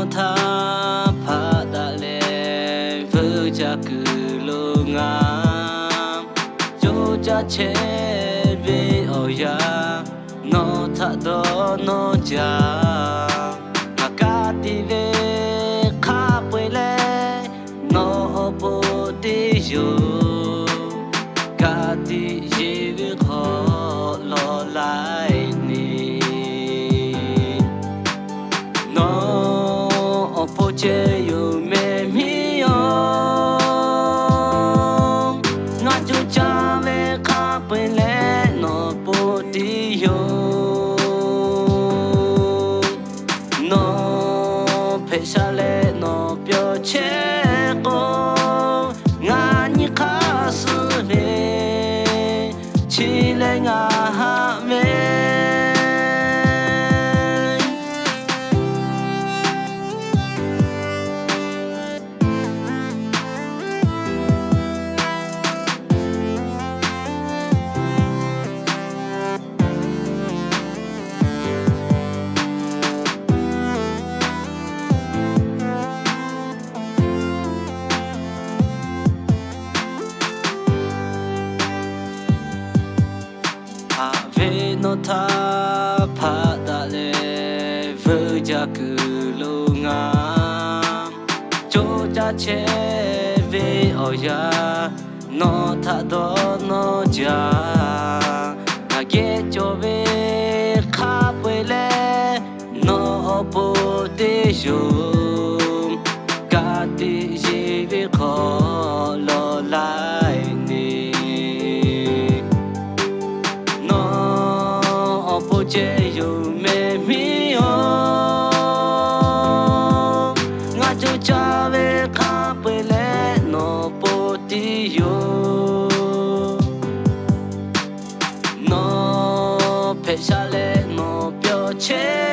no tha pha da le vu ja ku lo nga jo ja che ve o ya no tha do no ja ma ka ti ve kha pwe le no po ti yo ka ti ye ve kho lo lai ni no po che yo me mi yo nga jo cha ve kha pwe le no po ti yo no pe sha le no pyo che ko nga ni kha su le chi le nga ha me no tha pha da le vu ja ku lo nga jo ja che ve o ya no tha do no ja na ge jo ve kha pwe le no po te yo ka ti ye ve kho lo lai ni che yo me mi yo nga jo cha ve kha pwe le no po ti yo no pe sha le no pyo che